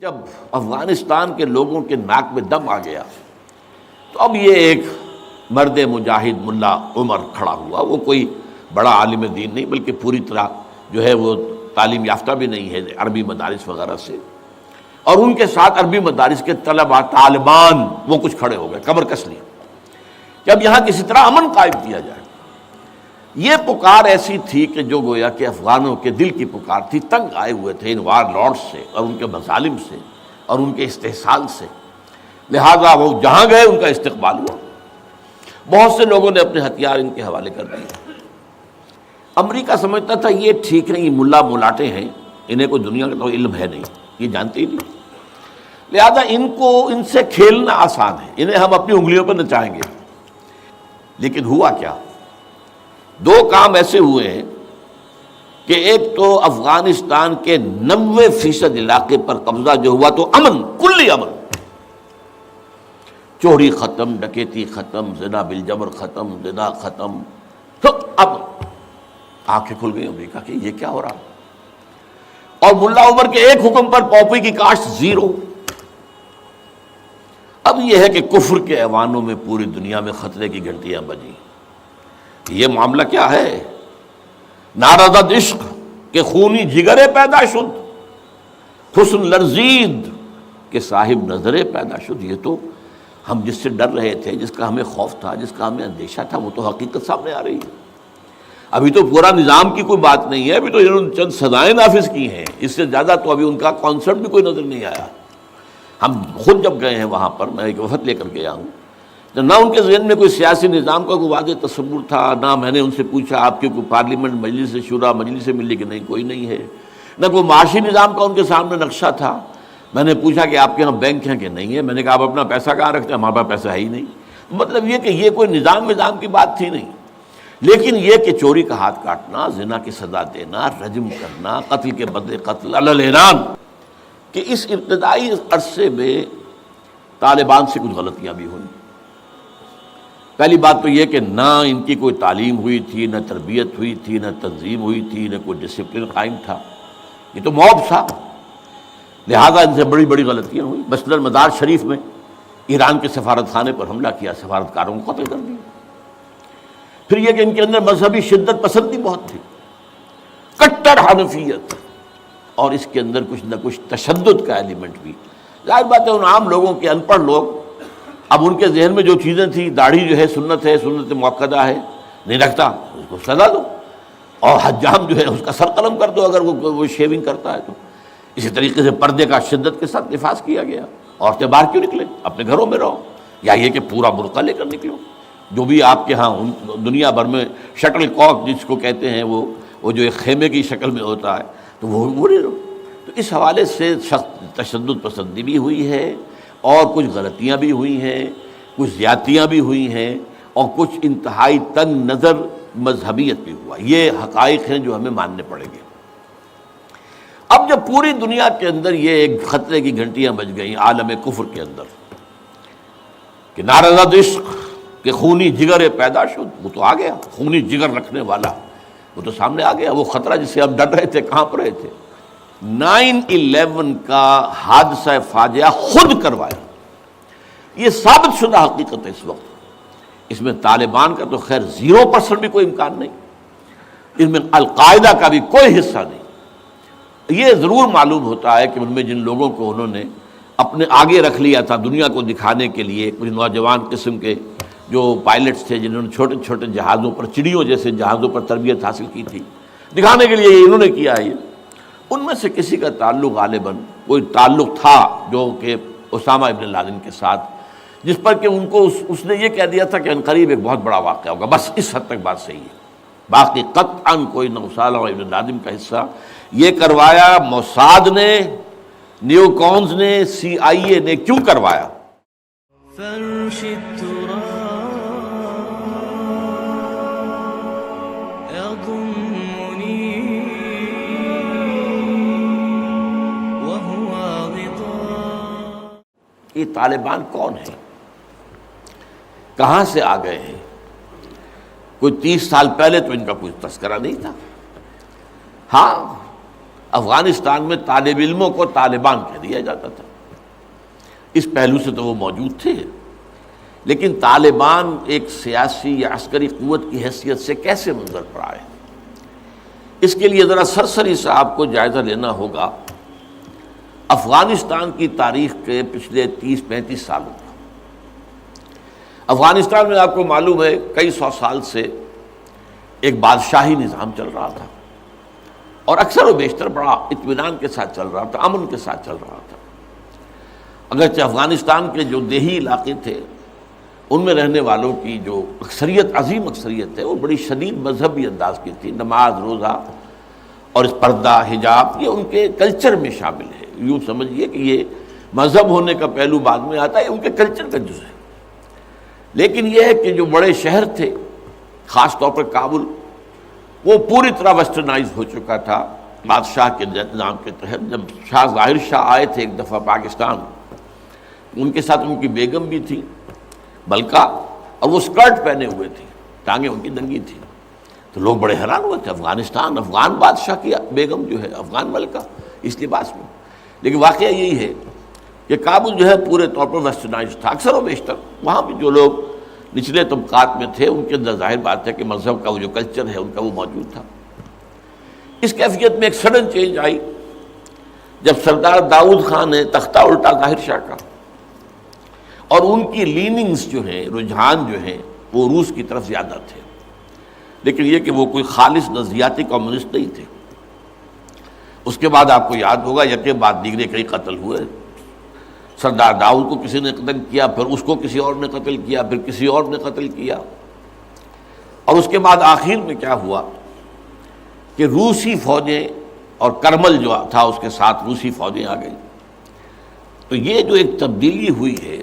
جب افغانستان کے لوگوں کے ناک میں دم آ گیا تو اب یہ ایک مرد مجاہد ملا عمر کھڑا ہوا. وہ کوئی بڑا عالم دین نہیں بلکہ پوری طرح جو ہے وہ تعلیم یافتہ بھی نہیں ہے عربی مدارس وغیرہ سے, اور ان کے ساتھ عربی مدارس کے طلباء طالبان وہ کچھ کھڑے ہو گئے کمر کس لیے کہ اب یہاں کسی طرح امن قائم کیا جائے. یہ پکار ایسی تھی کہ جو گویا کہ افغانوں کے دل کی پکار تھی. تنگ آئے ہوئے تھے ان وار لارڈز سے اور ان کے مظالم سے اور ان کے استحصال سے, لہذا وہ جہاں گئے ان کا استقبال ہوا. بہت سے لوگوں نے اپنے ہتھیار ان کے حوالے کر دیے. امریکہ سمجھتا تھا یہ ٹھیک ہے, یہ ملا ملاٹے ہیں, انہیں کوئی دنیا کا تو علم ہے نہیں, یہ جانتے ہی نہیں, لہذا ان سے کھیلنا آسان ہے, انہیں ہم اپنی انگلیوں پر نچائیں گے. لیکن ہوا کیا؟ دو کام ایسے ہوئے ہیں کہ ایک تو افغانستان کے 90% علاقے پر قبضہ جو ہوا تو امن, کلی امن, چوری ختم, ڈکیتی ختم, زنا بالجبر ختم, زنا ختم, تو اب آنکھیں کھل گئی امریکہ کی یہ کیا ہو رہا. اور ملا عمر کے ایک حکم پر پاپی کی کاشت زیرو. اب یہ ہے کہ کفر کے ایوانوں میں پوری دنیا میں خطرے کی گھنٹیاں بجیں. یہ معاملہ کیا ہے؟ نارضت عشق کے خونی جگرے پیدا شد, حسن لرزید کے صاحب نظرے پیدا شد. یہ تو ہم جس سے ڈر رہے تھے, جس کا ہمیں خوف تھا, جس کا ہمیں اندیشہ تھا, وہ تو حقیقت سامنے آ رہی ہے. ابھی تو پورا نظام کی کوئی بات نہیں ہے, ابھی تو انہوں نے چند سزائیں نافذ کی ہیں, اس سے زیادہ تو ابھی ان کا کانسیپٹ بھی کوئی نظر نہیں آیا. ہم خود جب گئے ہیں وہاں پر, میں ایک وفد لے کر گیا ہوں, تو نہ ان کے ذہن میں کوئی سیاسی نظام کا کوئی واضح تصور تھا, نہ میں نے ان سے پوچھا آپ کی کوئی پارلیمنٹ مجلس شورا مجلس سے ملی کہ نہیں کوئی نہیں ہے, نہ کوئی معاشی نظام کا ان کے سامنے نقشہ تھا. میں نے پوچھا کہ آپ کے یہاں بینک ہیں کہ نہیں ہے, میں نے کہا آپ اپنا پیسہ کہاں رکھتے ہیں, ہمارے پاس پیسہ ہے ہی نہیں. مطلب یہ کہ یہ کوئی نظام کی بات تھی نہیں. لیکن یہ کہ چوری کا ہاتھ کاٹنا, زنا کی سزا دینا, رجم کرنا, قتل کے بدلے قتل علی الاعلان, کہ اس ابتدائی عرصے میں طالبان سے کچھ غلطیاں بھی ہوئیں. پہلی بات تو یہ کہ نہ ان کی کوئی تعلیم ہوئی تھی, نہ تربیت ہوئی تھی, نہ تنظیم ہوئی تھی, نہ کوئی ڈسپلن قائم تھا. یہ تو موب تھا, لہذا ان سے بڑی بڑی غلطیاں ہوئیں. مثلاً مزار شریف میں ایران کے سفارت خانے پر حملہ کیا, سفارتکاروں کو قتل کر دیا. پھر یہ کہ ان کے اندر مذہبی شدت پسندی بہت تھی, کٹر حنفیت, اور اس کے اندر کچھ نہ کچھ تشدد کا ایلیمنٹ بھی. ظاہر بات ہے ان عام لوگوں کے ان پڑھ لوگ, اب ان کے ذہن میں جو چیزیں تھیں, داڑھی جو ہے سنت موقدہ ہے, نہیں رکھتا اس کو سزا دو, اور حجام جو ہے اس کا سر قلم کر دو اگر وہ شیونگ کرتا ہے تو. اسی طریقے سے پردے کا شدت کے ساتھ نفاذ کیا گیا. عورتیں باہر کیوں نکلیں, اپنے گھروں میں رہو, یا یہ کہ پورا برقع لے کر نکلو. جو بھی آپ کے ہاں دنیا بھر میں شٹل کاک جس کو کہتے ہیں, وہ جو ایک خیمے کی شکل میں ہوتا ہے, تو وہ نہیں رہو. تو اس حوالے سے سخت تشدد پسندی بھی ہوئی ہے, اور کچھ غلطیاں بھی ہوئی ہیں, کچھ زیادتیاں بھی ہوئی ہیں, اور کچھ انتہائی تنگ نظر مذہبیت بھی ہوا. یہ حقائق ہیں جو ہمیں ماننے پڑیں گے. اب جب پوری دنیا کے اندر یہ ایک خطرے کی گھنٹیاں بج گئیں عالم کفر کے اندر کہ نارضت عشق کہ خونی جگر پیدا شد, وہ تو آ گیا, خونی جگر رکھنے والا وہ تو سامنے آ گیا. وہ خطرہ جس سے ہم ڈر رہے تھے, کہاں پر رہے تھے. 9/11 کا حادثہ فاجعہ خود کروایا. یہ ثابت شدہ حقیقت ہے اس وقت. اس میں طالبان کا تو خیر 0% بھی کوئی امکان نہیں, اس میں القاعدہ کا بھی کوئی حصہ نہیں. یہ ضرور معلوم ہوتا ہے کہ ان میں جن لوگوں کو انہوں نے اپنے آگے رکھ لیا تھا دنیا کو دکھانے کے لیے, کچھ نوجوان قسم کے جو پائلٹس تھے جنہوں نے چھوٹے چھوٹے جہازوں پر, چڑیوں جیسے جہازوں پر تربیت حاصل کی تھی, دکھانے کے لیے انہوں نے کیا ہے. ان میں سے کسی کا تعلق غالباً کوئی تعلق تھا جو کہ اسامہ ابن لادن کے ساتھ, جس پر کہ ان کو اس نے یہ کہہ دیا تھا کہ عنقریب ایک بہت بڑا واقعہ ہوگا. بس اس حد تک بات صحیح ہے, باقی قطعاً کوئی نہ اسامہ ابن لادن کا حصہ. یہ کروایا موساد نے, نیو کونز نے, CIA نے. کیوں کروایا؟ یہ طالبان کون ہیں, کہاں سے آ گئے ہیں؟ کوئی 30 سال پہلے تو ان کا کوئی تذکرہ نہیں تھا. ہاں افغانستان میں طالب علموں کو طالبان کہہ دیا جاتا تھا. اس پہلو سے تو وہ موجود تھے، لیکن طالبان ایک سیاسی یا عسکری قوت کی حیثیت سے کیسے منظر پر آئے، اس کے لیے ذرا سرسری سے آپ کو جائزہ لینا ہوگا افغانستان کی تاریخ کے پچھلے 30-35 سالوں کا. افغانستان میں آپ کو معلوم ہے کئی سو سال سے ایک بادشاہی نظام چل رہا تھا، اور اکثر و بیشتر بڑا اطمینان کے ساتھ چل رہا تھا، امن کے ساتھ چل رہا تھا. اگرچہ افغانستان کے جو دیہی علاقے تھے ان میں رہنے والوں کی جو اکثریت، عظیم اکثریت ہے، وہ بڑی شدید مذہبی انداز کی تھی. نماز، روزہ اور اس پردہ، حجاب، یہ ان کے کلچر میں شامل ہے. یوں سمجھیے کہ یہ مذہب ہونے کا پہلو بعد میں آتا ہے، ان کے کلچر کا جز ہے. لیکن یہ ہے کہ جو بڑے شہر تھے، خاص طور پر کابل، وہ پوری طرح ویسٹرنائز ہو چکا تھا بادشاہ کے نظام کے تحت. جب شاہ ظاہر شاہ آئے تھے ایک دفعہ پاکستان، ان کے ساتھ ان کی بیگم بھی تھی ملکہ، اور وہ سکرٹ پہنے ہوئے تھے، ٹانگیں ان کی ننگی تھیں. تو لوگ بڑے حیران ہوئے تھے، افغانستان، افغان بادشاہ کی بیگم جو ہے، افغان ملکہ اس لباس میں. لیکن واقعہ یہی ہے کہ کابل جو ہے پورے طور پر ویسٹرنائز تھا. اکثر و بیشتر وہاں بھی جو لوگ نچلے طبقات میں تھے ان کے اندر ظاہر بات ہے کہ مذہب کا وہ جو کلچر ہے ان کا وہ موجود تھا. اس کیفیت میں ایک سڈن چینج آئی جب سردار داؤد خان نے تختہ الٹا ظاہر شاہ کا، اور ان کی لیننگز جو ہیں، رجحان جو ہیں، وہ روس کی طرف زیادہ تھے. لیکن یہ کہ وہ کوئی خالص نظریاتی کمیونسٹ نہیں تھے. اس کے بعد آپ کو یاد ہوگا یکے بعد دیگرے کئی قتل ہوئے. سردار داؤد کو کسی نے قتل کیا، پھر اس کو کسی اور نے قتل کیا، پھر کسی اور نے قتل کیا. اور اس کے بعد آخر میں کیا ہوا کہ روسی فوجیں اور کرمل جو تھا اس کے ساتھ روسی فوجیں آ گئی. تو یہ جو ایک تبدیلی ہوئی ہے،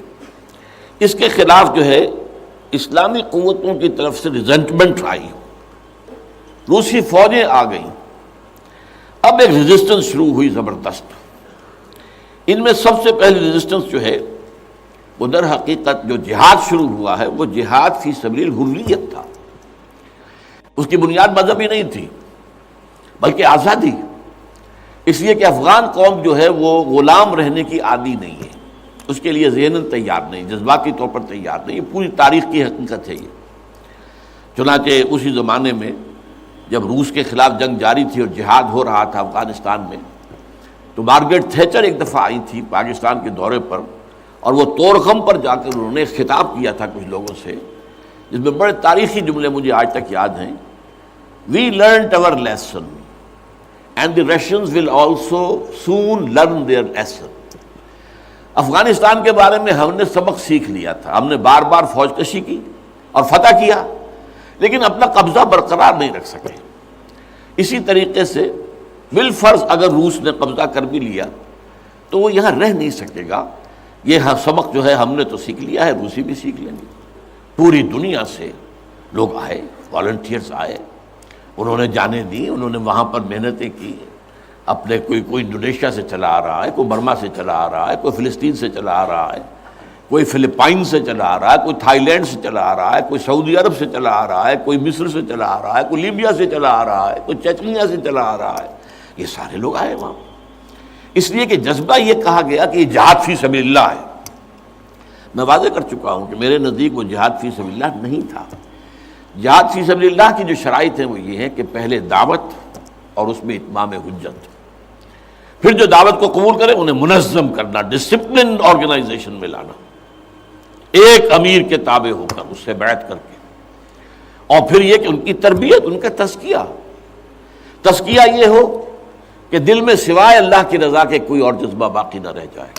اس کے خلاف جو ہے اسلامی قوتوں کی طرف سے ریزنٹمنٹ آئی. روسی فوجیں آ گئیں، اب ایک ریزسٹنس شروع ہوئی زبردست. ان میں سب سے پہلی ریزسٹنس جو ہے وہ در حقیقت جو جہاد شروع ہوا ہے وہ جہاد فی سبیل الحریت تھا. اس کی بنیاد مذہبی نہیں تھی بلکہ آزادی. اس لیے کہ افغان قوم جو ہے وہ غلام رہنے کی عادی نہیں ہے، اس کے لیے ذہناً تیار نہیں، جذباتی طور پر تیار نہیں. یہ پوری تاریخ کی حقیقت ہے یہ. چنانچہ اسی زمانے میں جب روس کے خلاف جنگ جاری تھی اور جہاد ہو رہا تھا افغانستان میں، تو مارگریٹ تھیچر ایک دفعہ آئی تھی پاکستان کے دورے پر، اور وہ طورخم پر جا کر انہوں نے خطاب کیا تھا کچھ لوگوں سے، جس میں بڑے تاریخی جملے مجھے آج تک یاد ہیں. We learned our lesson and the Russians will also soon learn their lesson. Afghanistan کے بارے میں ہم نے سبق سیکھ لیا تھا. ہم نے بار بار فوج کشی کی اور فتح کیا، لیکن اپنا قبضہ برقرار نہیں رکھ سکے. اسی طریقے سے بالفرض اگر روس نے قبضہ کر بھی لیا تو وہ یہاں رہ نہیں سکے گا. یہ سبق جو ہے ہم نے تو سیکھ لیا ہے، روسی بھی سیکھ لیں گے. پوری دنیا سے لوگ آئے، والنٹیئرز آئے، انہوں نے جانیں دی، انہوں نے وہاں پر محنتیں کی. اپنے کوئی انڈونیشیا سے چلا آ رہا ہے، کوئی برما سے چلا آ رہا ہے، کوئی فلسطین سے چلا آ رہا ہے، کوئی فلپائن سے چلا آ رہا ہے، کوئی تھائی لینڈ سے چلا آ رہا ہے، کوئی سعودی عرب سے چلا آ رہا ہے، کوئی مصر سے چلا آ رہا ہے، کوئی لیبیا سے چلا آ رہا ہے، کوئی چچنیا سے چلا آ رہا ہے. یہ سارے لوگ آئے وہاں، اس لیے کہ جذبہ یہ کہا گیا کہ یہ جہاد فی سبیل اللہ ہے. میں واضح کر چکا ہوں کہ میرے نزدیک وہ جہاد فی سبیل اللہ نہیں تھا. جہاد فی سبیل اللہ کی جو شرائط ہیں وہ یہ ہے کہ پہلے دعوت اور اس میں اتمام حجت، پھر جو دعوت کو قبول کرے انہیں منظم کرنا، ڈسپلن آرگنائزیشن میں لانا، ایک امیر کے تابع ہو کر اس سے بیعت کر کے، اور پھر یہ کہ ان کی تربیت، ان کا تزکیہ یہ ہو کہ دل میں سوائے اللہ کی رضا کے کوئی اور جذبہ باقی نہ رہ جائے.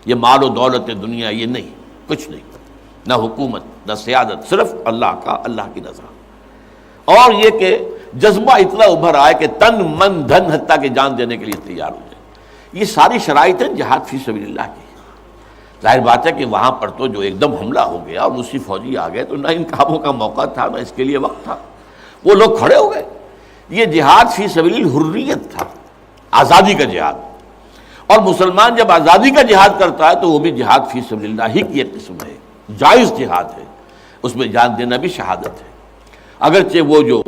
یہ مال و دولت دنیا یہ نہیں، کچھ نہیں، نہ حکومت نہ سیادت، صرف اللہ کی رضا. اور یہ کہ جذبہ اتنا ابھر آئے کہ تن من دھن حتیٰ کہ جان دینے کے لیے تیار ہو جائے. یہ ساری شرائط ہیں جہاد فی سبیل اللہ کی. ظاہر بات ہے کہ وہاں پر تو جو ایک دم حملہ ہو گیا اور روسی فوجی آ گئے تو نہ ان کاموں کا موقع تھا، نہ اس کے لیے وقت تھا. وہ لوگ کھڑے ہو گئے. یہ جہاد فی سبیل الحریت تھا، آزادی کا جہاد. اور مسلمان جب آزادی کا جہاد کرتا ہے تو وہ بھی جہاد فی سبیل اللہ ہی کی ایک قسم ہے، جائز جہاد ہے، اس میں جان دینا بھی شہادت ہے. اگرچہ وہ جو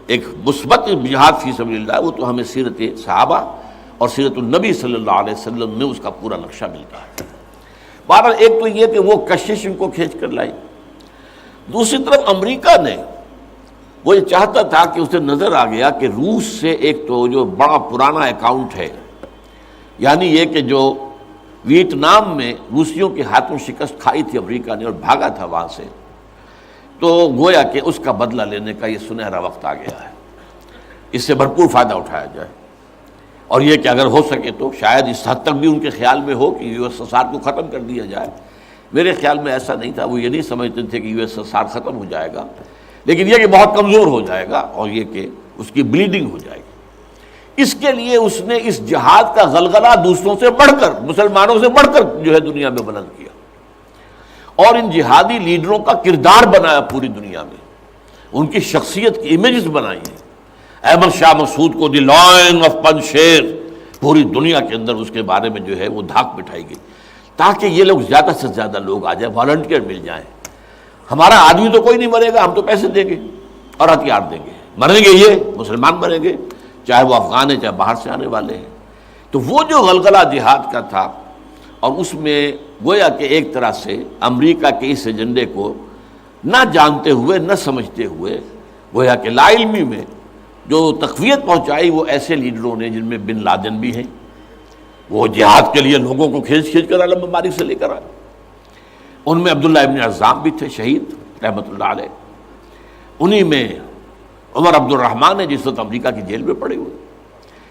ایک مثبت جہاد فی سبیل اللہ، وہ تو ہمیں سیرت صحابہ اور سیرت النبی صلی اللہ علیہ وسلم میں اس کا پورا نقشہ ملتا ہے۔ بہرحال ایک تو یہ کہ وہ کشش ان کو کھینچ کر لائی، دوسری طرف امریکہ نے وہ یہ چاہتا تھا کہ اسے نظر آ گیا کہ روس سے ایک تو جو بڑا پرانا اکاؤنٹ ہے، یعنی یہ کہ جو ویتنام میں روسیوں کے ہاتھوں شکست کھائی تھی امریکہ نے اور بھاگا تھا وہاں سے، تو گویا کہ اس کا بدلہ لینے کا یہ سنہرا وقت آ گیا ہے، اس سے بھرپور فائدہ اٹھایا جائے، اور یہ کہ اگر ہو سکے تو شاید اس حد تک بھی ان کے خیال میں ہو کہ یو ایس ایس آر کو ختم کر دیا جائے۔ میرے خیال میں ایسا نہیں تھا، وہ یہ نہیں سمجھتے تھے کہ یو ایس ایس آر ختم ہو جائے گا، لیکن یہ کہ بہت کمزور ہو جائے گا اور یہ کہ اس کی بلیڈنگ ہو جائے گی۔ اس کے لیے اس نے اس جہاد کا غلغلہ دوسروں سے بڑھ کر، مسلمانوں سے بڑھ کر جو ہے دنیا میں بلند کیا، اور ان جہادی لیڈروں کا کردار بنایا پوری دنیا میں، ان کی شخصیت کی امیجز بنائی ہیں۔ احمد شاہ مسعود کو دی لائن آف پنشیر، پوری دنیا کے اندر اس کے بارے میں جو ہے وہ دھاک بٹھائی گئی، تاکہ یہ لوگ زیادہ سے زیادہ لوگ آ جائیں، والنٹیئر مل جائیں۔ ہمارا آدمی تو کوئی نہیں مرے گا، ہم تو پیسے دیں گے اور ہتھیار دیں گے، مریں گے یہ مسلمان مریں گے، چاہے وہ افغان ہیں چاہے باہر سے آنے والے ہیں۔ تو وہ جو غلغلہ جہاد کا تھا، اور اس میں گویا کہ ایک طرح سے امریکہ کے اس ایجنڈے کو نہ جانتے ہوئے نہ سمجھتے ہوئے گویا کہ لا علمی میں جو تقویت پہنچائی وہ ایسے لیڈروں نے جن میں بن لادن بھی ہیں، وہ جہاد کے لیے لوگوں کو کھینچ کر عالم ممالک سے لے کر آئے، ان میں عبداللہ ابن عزام بھی تھے شہید رحمۃ اللہ علیہ، انہی میں عمر عبد الرحمن ہے جس وقت امریکہ کی جیل میں پڑے ہوئے۔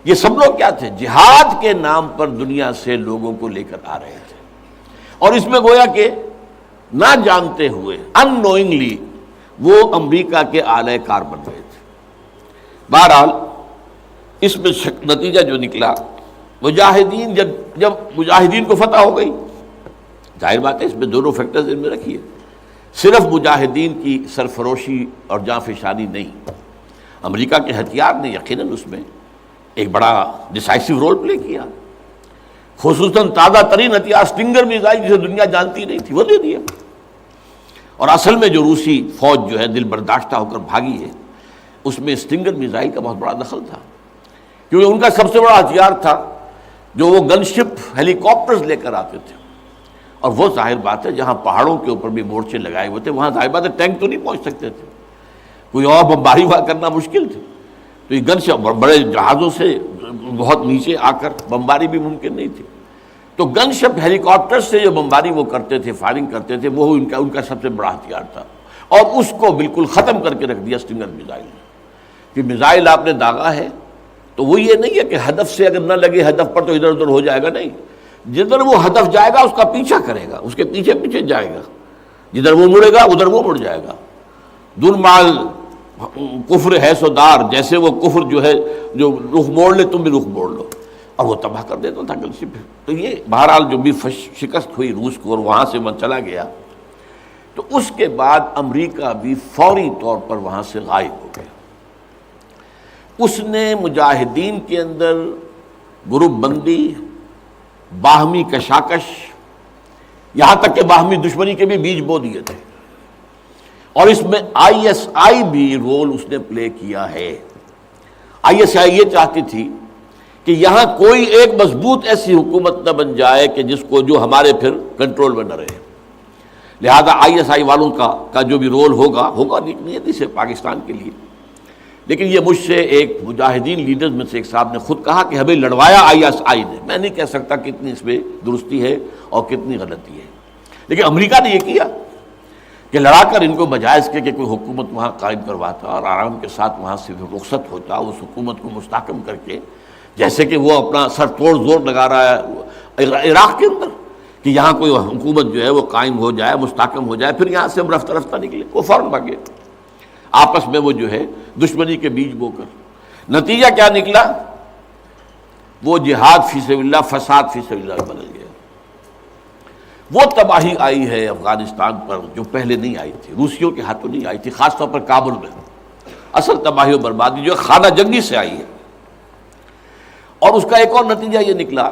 یہ سب لوگ کیا تھے؟ جہاد کے نام پر دنیا سے لوگوں کو لے کر آ رہے تھے، اور اس میں گویا کہ نہ جانتے ہوئے ان نوئنگلی وہ امریکہ کے اعلی کار بن رہے تھے۔ بہرحال اس میں نتیجہ جو نکلا، مجاہدین جب مجاہدین کو فتح ہو گئی، ظاہر بات ہے اس میں دونوں فیکٹرز ان میں رکھیے، صرف مجاہدین کی سرفروشی اور جاں فشانی نہیں، امریکہ کے ہتھیار نے یقیناً اس میں ایک بڑا ڈیسائسو رول پلے کیا، خصوصاً تازہ ترین ہتھیار سٹنگر میزائل جسے دنیا جانتی نہیں تھی وہ دے دیا، اور اصل میں جو روسی فوج جو ہے دل برداشتہ ہو کر بھاگی ہے، اس میں سٹنگر میزائل کا بہت بڑا دخل تھا، کیونکہ ان کا سب سے بڑا ہتھیار تھا جو وہ گن شپ ہیلی کاپٹرز لے کر آتے تھے، اور وہ ظاہر بات ہے جہاں پہاڑوں کے اوپر بھی مورچے لگائے ہوئے تھے وہاں ظاہر بات ہے ٹینک تو نہیں پہنچ سکتے تھے، کوئی اور بمباری وہاں کرنا مشکل تھی، تو یہ گن شپ بڑے جہازوں سے بہت نیچے آ کر بمباری بھی ممکن نہیں تھی، تو گن شپ ہیلی کاپٹر سے جو بمباری وہ کرتے تھے، فائرنگ کرتے تھے، وہ ان کا سب سے بڑا ہتھیار تھا، اور اس کو بالکل ختم کر کے رکھ دیا سٹنگر میزائل نے، کہ میزائل آپ نے داغا ہے تو وہ یہ نہیں ہے کہ ہدف سے اگر نہ لگے ہدف پر تو ادھر ادھر ہو جائے گا، نہیں، جدھر وہ ہدف جائے گا اس کا پیچھا کرے گا، اس کے پیچھے پیچھے جائے گا، جدھر وہ مڑے گا ادھر وہ مڑ جائے گا۔ دن مال کفر ہے سو دار، جیسے وہ کفر جو ہے جو رخ موڑ لے تم بھی رخ موڑ لو، اور وہ تباہ کر دیتا تھا گلشپ۔ تو یہ بہرحال جو بھی شکست ہوئی روس کو اور وہاں سے من چلا گیا، تو اس کے بعد امریکہ بھی فوری طور پر وہاں سے غائب ہو گیا۔ اس نے مجاہدین کے اندر گروپ بندی، باہمی کشاکش، یہاں تک کہ باہمی دشمنی کے بھی بیج بو دیے تھے، اور اس میں آئی ایس آئی بھی رول اس نے پلے کیا ہے۔ آئی ایس آئی یہ چاہتی تھی کہ یہاں کوئی ایک مضبوط ایسی حکومت نہ بن جائے کہ جس کو جو ہمارے پھر کنٹرول میں نہ رہے، لہذا آئی ایس آئی والوں کا جو بھی رول ہوگا نیتی سے پاکستان کے لیے، لیکن یہ مجھ سے ایک مجاہدین لیڈرز میں سے ایک صاحب نے خود کہا کہ ہمیں لڑوایا آئی ایس آئی نے، میں نہیں کہہ سکتا کتنی اس میں درستی ہے اور کتنی غلطی ہے، لیکن امریکہ نے یہ کیا کہ لڑا کر ان کو بجائز کے کہ کوئی حکومت وہاں قائم کرواتا اور آرام کے ساتھ وہاں سے رخصت ہوتا، اس حکومت کو مستحکم کر کے، جیسے کہ وہ اپنا سر توڑ زور لگا رہا ہے عراق کے اندر کہ یہاں کوئی حکومت جو ہے وہ قائم ہو جائے، مستحکم ہو جائے، پھر یہاں سے ہم رفتہ رفتہ نکلے، وہ فوراً بھاگے آپس میں وہ جو ہے دشمنی کے بیج بو کر۔ نتیجہ کیا نکلا؟ وہ جہاد فی سبیل اللہ فساد فی سبیل اللہ بدل گیا، وہ تباہی آئی ہے افغانستان پر جو پہلے نہیں آئی تھی، روسیوں کے ہاتھوں نہیں آئی تھی، خاص طور پر کابل میں اصل تباہی و بربادی جو خانہ جنگی سے آئی ہے۔ اور اس کا ایک اور نتیجہ یہ نکلا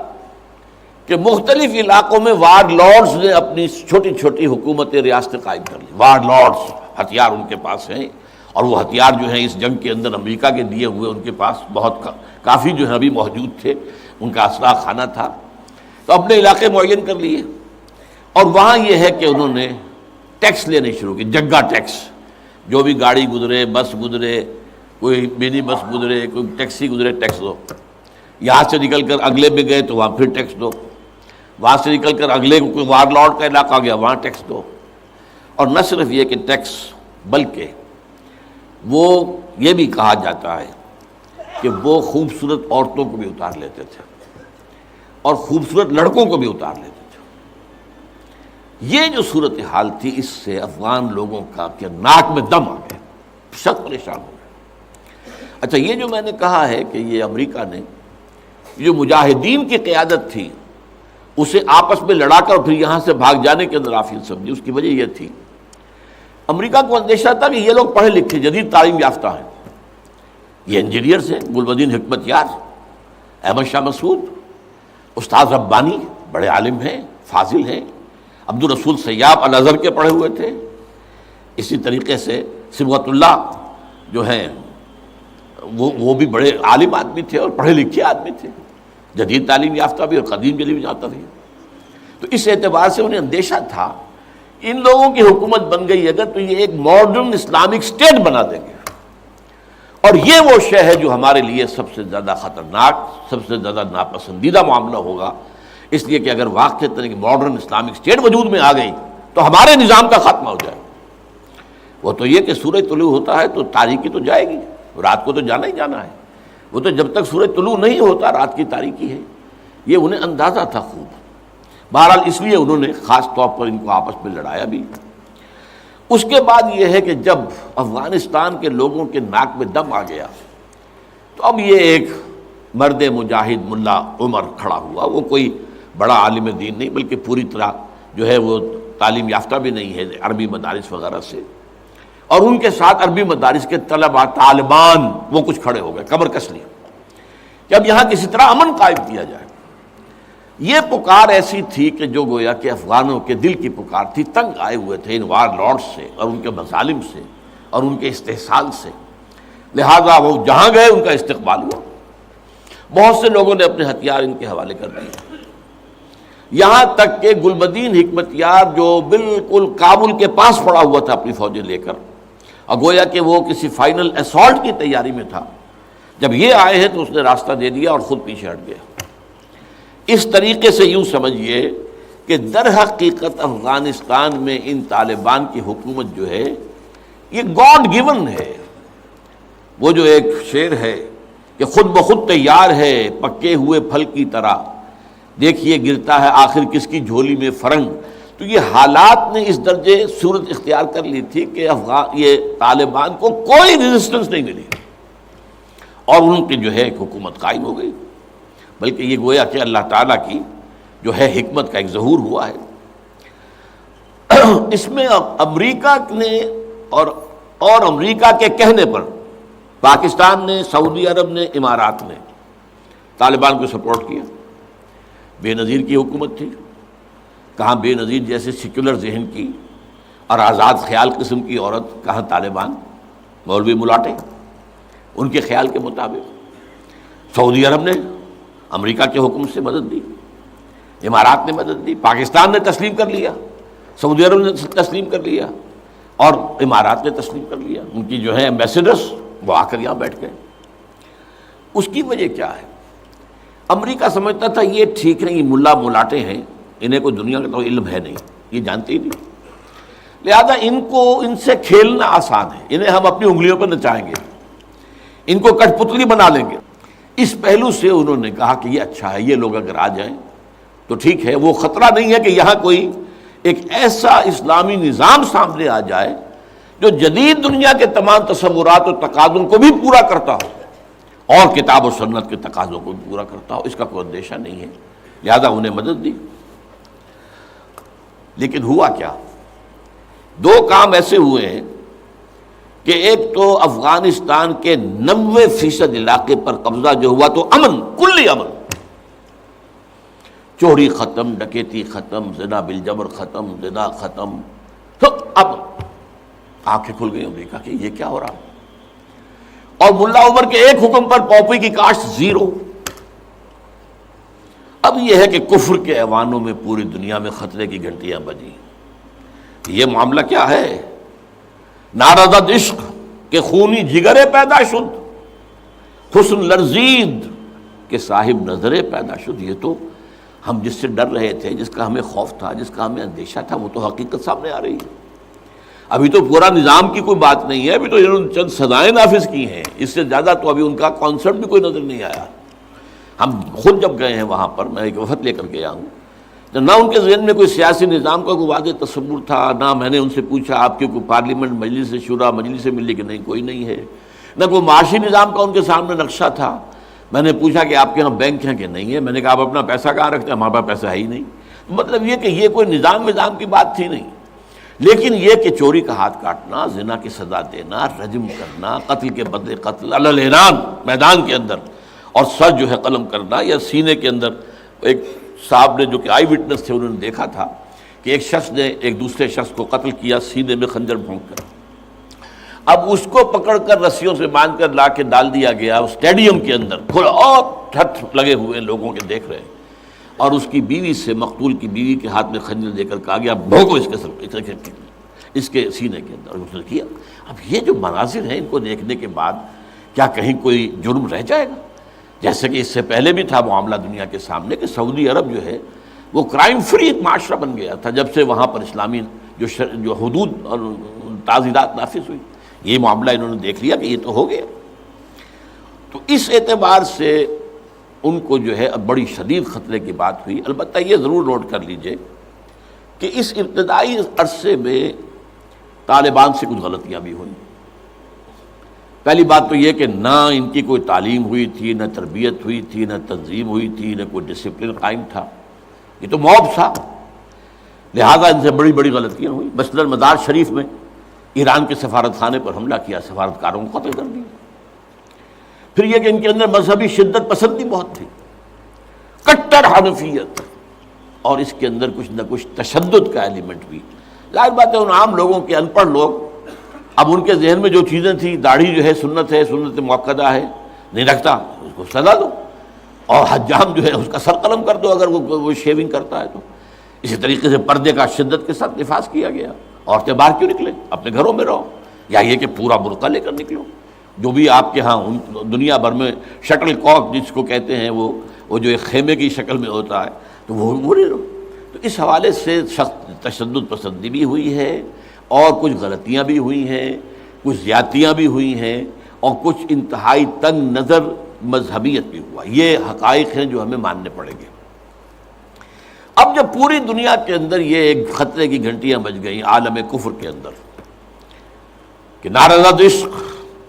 کہ مختلف علاقوں میں وار لارڈز نے اپنی چھوٹی چھوٹی حکومتیں ریاستیں قائم کر لی، وار لارڈز، ہتھیار ان کے پاس ہیں، اور وہ ہتھیار جو ہیں اس جنگ کے اندر امریکہ کے دیے ہوئے ان کے پاس بہت کافی جو ہے ابھی موجود تھے، ان کا اسلحہ خانہ تھا، تو اپنے علاقے معین کر لیے۔ اور وہاں یہ ہے کہ انہوں نے ٹیکس لینے شروع کی، جگہ ٹیکس، جو بھی گاڑی گزرے، بس گزرے، کوئی منی بس گزرے، کوئی ٹیکسی گزرے، ٹیکس دو۔ یہاں سے نکل کر اگلے میں گئے تو وہاں پھر ٹیکس دو، وہاں سے نکل کر اگلے کوئی وار لارڈ کا علاقہ گیا وہاں ٹیکس دو۔ اور نہ صرف یہ کہ ٹیکس، بلکہ وہ یہ بھی کہا جاتا ہے کہ وہ خوبصورت عورتوں کو بھی اتار لیتے تھے اور خوبصورت لڑکوں کو بھی اتار لیتے تھے۔ یہ جو صورتحال تھی، اس سے افغان لوگوں کا کہ ناک میں دم آ گیا، سخت پریشان ہو گئے۔ اچھا، یہ جو میں نے کہا ہے کہ یہ امریکہ نے جو مجاہدین کی قیادت تھی اسے آپس میں لڑا کر پھر یہاں سے بھاگ جانے کے اندر آفیل سمجھی، اس کی وجہ یہ تھی امریکہ کو اندیشہ تھا کہ یہ لوگ پڑھے لکھے جدید تعلیم یافتہ ہیں، یہ انجینئرز ہیں، گلبدین حکمت یار، احمد شاہ مسعود، استاد ربانی بڑے عالم ہیں، فاضل ہیں، عبد الرسول سیاب الازہر کے پڑھے ہوئے تھے، اسی طریقے سے صبغت اللہ جو ہیں وہ بھی بڑے عالم آدمی تھے اور پڑھے لکھے آدمی تھے، جدید تعلیم یافتہ بھی اور قدیم تعلیم یافتہ بھی۔ تو اس اعتبار سے انہیں اندیشہ تھا ان لوگوں کی حکومت بن گئی اگر تو یہ ایک ماڈرن اسلامک اسٹیٹ بنا دیں گے، اور یہ وہ شے ہے جو ہمارے لیے سب سے زیادہ خطرناک، سب سے زیادہ ناپسندیدہ معاملہ ہوگا، اس لیے کہ اگر واقع طرح کی ماڈرن اسلامک اسٹیٹ وجود میں آ گئی تو ہمارے نظام کا خاتمہ ہو جائے۔ وہ تو یہ کہ سورج طلوع ہوتا ہے تو تاریکی تو جائے گی، رات کو تو جانا ہی جانا ہے، وہ تو جب تک سورج طلوع نہیں ہوتا رات کی تاریکی ہے، یہ انہیں اندازہ تھا خوب۔ بہرحال اس لیے انہوں نے خاص طور پر ان کو آپس میں لڑایا بھی۔ اس کے بعد یہ ہے کہ جب افغانستان کے لوگوں کے ناک میں دم آ گیا تو اب یہ ایک مرد مجاہد ملا عمر کھڑا ہوا، وہ کوئی بڑا عالم دین نہیں بلکہ پوری طرح جو ہے وہ تعلیم یافتہ بھی نہیں ہے عربی مدارس وغیرہ سے، اور ان کے ساتھ عربی مدارس کے طلباء طالبان وہ کچھ کھڑے ہو گئے، کمر کس لی کہ اب یہاں کسی طرح امن قائم کیا جائے۔ یہ پکار ایسی تھی کہ جو گویا کہ افغانوں کے دل کی پکار تھی، تنگ آئے ہوئے تھے ان وار لارڈ سے اور ان کے مظالم سے اور ان کے استحصال سے، لہذا وہ جہاں گئے ان کا استقبال ہوا، بہت سے لوگوں نے اپنے ہتھیار ان کے حوالے کر دیے، یہاں تک کہ گلبدین حکمت یار جو بالکل کابل کے پاس پڑا ہوا تھا اپنی فوجیں لے کر، اور گویا کہ وہ کسی فائنل اسالٹ کی تیاری میں تھا، جب یہ آئے ہیں تو اس نے راستہ دے دیا اور خود پیچھے ہٹ گیا۔ اس طریقے سے یوں سمجھیے کہ در حقیقت افغانستان میں ان طالبان کی حکومت جو ہے یہ گاڈ گیون ہے، وہ جو ایک شعر ہے کہ خود بخود تیار ہے پکے ہوئے پھل کی طرح، دیکھیے گرتا ہے آخر کس کی جھولی میں فرنگ۔ تو یہ حالات نے اس درجے صورت اختیار کر لی تھی کہ یہ طالبان کو کوئی ریزسٹنس نہیں ملی اور ان کی جو ہے ایک حکومت قائم ہو گئی، بلکہ یہ گویا کہ اللہ تعالیٰ کی جو ہے حکمت کا ایک ظہور ہوا ہے۔ اس میں امریکہ نے اور امریکہ کے کہنے پر پاکستان نے، سعودی عرب نے، امارات نے طالبان کو سپورٹ کیا۔ بے نظیر کی حکومت تھی، کہاں بے نظیر جیسے سیکولر ذہن کی اور آزاد خیال قسم کی عورت، کہاں طالبان مولوی ملاٹے ان کے خیال کے مطابق۔ سعودی عرب نے امریکہ کے حکم سے مدد دی، امارات نے مدد دی، پاکستان نے تسلیم کر لیا، سعودی عرب نے تسلیم کر لیا اور امارات نے تسلیم کر لیا، ان کی جو ہے ایمبیسڈرز وہ آ کر یہاں بیٹھ گئے۔ اس کی وجہ کیا ہے؟ امریکہ سمجھتا تھا یہ ٹھیک نہیں، یہ ملا ملاٹے ہیں، انہیں کوئی دنیا کا تو علم ہے نہیں، یہ جانتے ہی نہیں، لہذا ان سے کھیلنا آسان ہے، انہیں ہم اپنی انگلیوں پر نچائیں گے، ان کو کٹ پتلی بنا لیں گے۔ اس پہلو سے انہوں نے کہا کہ یہ اچھا ہے، یہ لوگ اگر آ جائیں تو ٹھیک ہے، وہ خطرہ نہیں ہے کہ یہاں کوئی ایک ایسا اسلامی نظام سامنے آ جائے جو جدید دنیا کے تمام تصورات و تقاضوں کو بھی پورا کرتا ہو اور کتاب و سنت کے تقاضوں کو بھی پورا کرتا ہو، اس کا کوئی اندیشہ نہیں ہے، لہذا انہیں مدد دی۔ لیکن ہوا کیا؟ دو کام ایسے ہوئے ہیں کہ ایک تو افغانستان کے 90% علاقے پر قبضہ جو ہوا تو امن، کلی امن، چوری ختم، ڈکیتی ختم، زنا بالجبر ختم، زنا ختم، تو اب آنکھیں کھل گئی، امریکہ کہ یہ کیا ہو رہا ہے؟ اور ملا عمر کے ایک حکم پر پاپی کی کاشت زیرو۔ اب یہ ہے کہ کفر کے ایوانوں میں پوری دنیا میں خطرے کی گھنٹیاں بجی۔ یہ معاملہ کیا ہے؟ نارضت عشق کہ خونی جگرے پیدا شد، حسن لرزید کہ صاحب نظرے پیدا شد۔ یہ تو ہم جس سے ڈر رہے تھے، جس کا ہمیں خوف تھا، جس کا ہمیں اندیشہ تھا، وہ تو حقیقت سامنے آ رہی ہے۔ ابھی تو پورا نظام کی کوئی بات نہیں ہے، ابھی تو انہوں نے چند سزائیں نافذ کی ہیں، اس سے زیادہ تو ابھی ان کا کانسیپٹ بھی کوئی نظر نہیں آیا۔ ہم خود جب گئے ہیں وہاں پر، میں ایک وفد لے کر کے آیا ہوں، تو نہ ان کے ذہن میں کوئی سیاسی نظام کا کوئی واضح تصور تھا، نہ میں نے ان سے پوچھا آپ کی کوئی پارلیمنٹ مجلس شورا مجلس ملی کہ نہیں، کوئی نہیں ہے، نہ کوئی معاشی نظام کا ان کے سامنے نقشہ تھا۔ میں نے پوچھا کہ آپ کے یہاں بینک ہیں کہ نہیں ہے، میں نے کہا آپ اپنا پیسہ کہاں رکھتے ہیں؟ ہمارے پاس پیسہ ہے ہی نہیں۔ مطلب یہ کہ یہ کوئی نظام کی بات تھی نہیں، لیکن یہ کہ چوری کا ہاتھ کاٹنا، زنا کی سزا دینا، رجم کرنا، قتل کے بدلے قتل علی الاعلان میدان کے اندر، اور سر جو ہے قلم کرنا یا سینے کے اندر۔ ایک صاحب نے جو کہ آئی وٹنس تھے، انہوں نے دیکھا تھا کہ ایک شخص نے ایک دوسرے شخص کو قتل کیا سینے میں خنجر بھونک کر۔ اب اس کو پکڑ کر رسیوں سے باندھ کر لا کے ڈال دیا گیا اسٹیڈیم کے اندر، کھلا اور ٹھٹ لگے ہوئے لوگوں کے دیکھ رہے ہیں، اور اس کی بیوی سے، مقتول کی بیوی کے ہاتھ میں خنجر دے کر کہا گیا بھونکو اس کے سر، اس کے سینے کے اندر، اور اس نے کیا۔ اب یہ جو مناظر ہیں، ان کو دیکھنے کے بعد کیا کہیں کوئی جرم رہ جائے گا؟ جیسے کہ اس سے پہلے بھی تھا معاملہ دنیا کے سامنے کہ سعودی عرب جو ہے وہ کرائم فری ایک معاشرہ بن گیا تھا جب سے وہاں پر اسلامی جو حدود اور تعزیرات نافذ ہوئی۔ یہ معاملہ انہوں نے دیکھ لیا کہ یہ تو ہو گیا، تو اس اعتبار سے ان کو جو ہے اب بڑی شدید خطرے کی بات ہوئی۔ البتہ یہ ضرور نوٹ کر لیجئے کہ اس ابتدائی عرصے میں طالبان سے کچھ غلطیاں بھی ہوئیں۔ پہلی بات تو یہ کہ نہ ان کی کوئی تعلیم ہوئی تھی، نہ تربیت ہوئی تھی، نہ تنظیم ہوئی تھی، نہ کوئی ڈسپلن قائم تھا، یہ تو موب تھا، لہذا ان سے بڑی بڑی غلطیاں ہوئیں۔ مثلاً مزار شریف میں ایران کے سفارت خانے پر حملہ کیا، سفارتکاروں کو قتل کر دیا۔ پھر یہ کہ ان کے اندر مذہبی شدت پسندی بہت تھی، کٹر حنفیت، اور اس کے اندر کچھ نہ کچھ تشدد کا ایلیمنٹ بھی۔ ظاہر بات ہے ان عام لوگوں کے، ان پڑھ لوگ، اب ان کے ذہن میں جو چیزیں تھیں، داڑھی جو ہے سنت موقدہ ہے، نہیں رکھتا اس کو سزا دو، اور حجام جو ہے اس کا سر قلم کر دو اگر وہ شیونگ کرتا ہے تو۔ اسی طریقے سے پردے کا شدت کے ساتھ نفاذ کیا گیا، عورتیں باہر کیوں نکلیں، اپنے گھروں میں رہو، یا یہ کہ پورا برقع لے کر نکلو، جو بھی آپ کے ہاں دنیا بھر میں شٹل کاک جس کو کہتے ہیں، وہ جو ایک خیمے کی شکل میں ہوتا ہے، تو وہ لے لو۔ تو اس حوالے سے سخت تشدد پسندی بھی ہوئی ہے، اور کچھ غلطیاں بھی ہوئی ہیں، کچھ زیادتیاں بھی ہوئی ہیں، اور کچھ انتہائی تنگ نظر مذہبیت بھی ہوا۔ یہ حقائق ہیں جو ہمیں ماننے پڑیں گے۔ اب جب پوری دنیا کے اندر یہ ایک خطرے کی گھنٹیاں بج گئیں عالم کفر کے اندر کہ نارضت عشق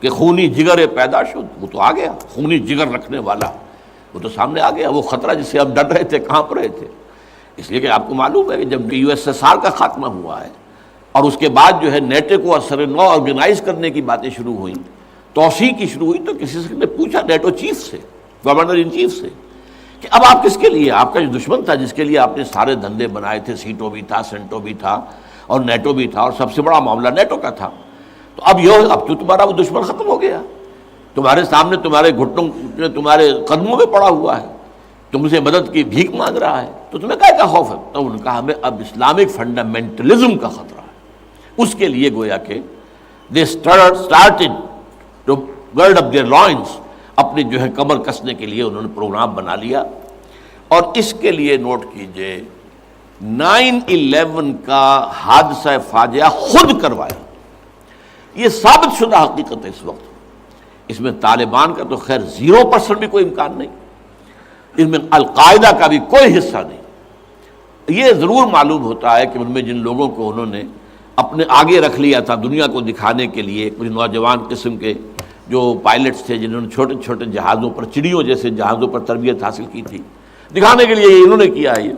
کہ خونی جگر پیدا شد، وہ تو آ گیا، خونی جگر رکھنے والا وہ تو سامنے آ گیا، وہ خطرہ جس سے ہم ڈر رہے تھے، کہاں پر رہے تھے۔ اس لیے کہ آپ کو معلوم ہے کہ جب USSR کا خاتمہ ہوا ہے اور اس کے بعد جو ہے نیٹو کو اثر نو آرگنائز کرنے کی باتیں شروع ہوئیں، توسیع کی شروع ہوئی، تو کسی سے نے پوچھا نیٹو چیف سے، گورنر ان چیف سے، کہ اب آپ کس کے لیے، آپ کا جو دشمن تھا جس کے لیے آپ نے سارے دھندے بنائے تھے، سیٹو بھی تھا، سینٹو بھی تھا، اور نیٹو بھی تھا، اور سب سے بڑا معاملہ نیٹو کا تھا، تو اب تو تمہارا وہ دشمن ختم ہو گیا، تمہارے سامنے، تمہارے گھٹنوں میں، تمہارے قدموں میں پڑا ہوا ہے، تم سے مدد کی بھیک مانگ رہا ہے، تو تمہیں کیا خوف ہے؟ تو انہوں نے کہا ہمیں اب اسلامک فنڈامنٹلزم کا خطرہ ہے۔ اس کے لیے گویا کہ they started to gird up their loins، اپنی جو ہے کمر کسنے کے لیے انہوں نے پروگرام بنا لیا۔ اور اس کے لیے نوٹ کیجئے 9/11 کا حادثہ فاجعہ خود کروایا، یہ ثابت شدہ حقیقت ہے اس وقت۔ اس میں طالبان کا تو خیر 0% بھی کوئی امکان نہیں، اس میں القاعدہ کا بھی کوئی حصہ نہیں۔ یہ ضرور معلوم ہوتا ہے کہ ان میں جن لوگوں کو انہوں نے اپنے آگے رکھ لیا تھا دنیا کو دکھانے کے لیے، کچھ نوجوان قسم کے جو پائلٹس تھے جنہوں نے چھوٹے چھوٹے جہازوں پر، چڑیوں جیسے جہازوں پر تربیت حاصل کی تھی، دکھانے کے لیے یہ انہوں نے کیا ہے۔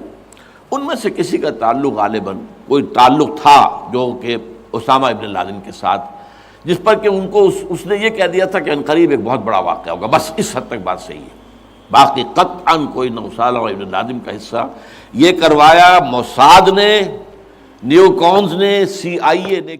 ان میں سے کسی کا تعلق غالباً کوئی تعلق تھا جو کہ اسامہ ابن لادن کے ساتھ، جس پر کہ ان کو اس نے یہ کہہ دیا تھا کہ عنقریب ایک بہت بڑا واقعہ ہوگا، بس اس حد تک بات صحیح ہے۔ باقی قطعاً کوئی نہ اسامہ ابن لادن کا حصہ، یہ کروایا موساد نے، نیو کونز نے، CIA نے۔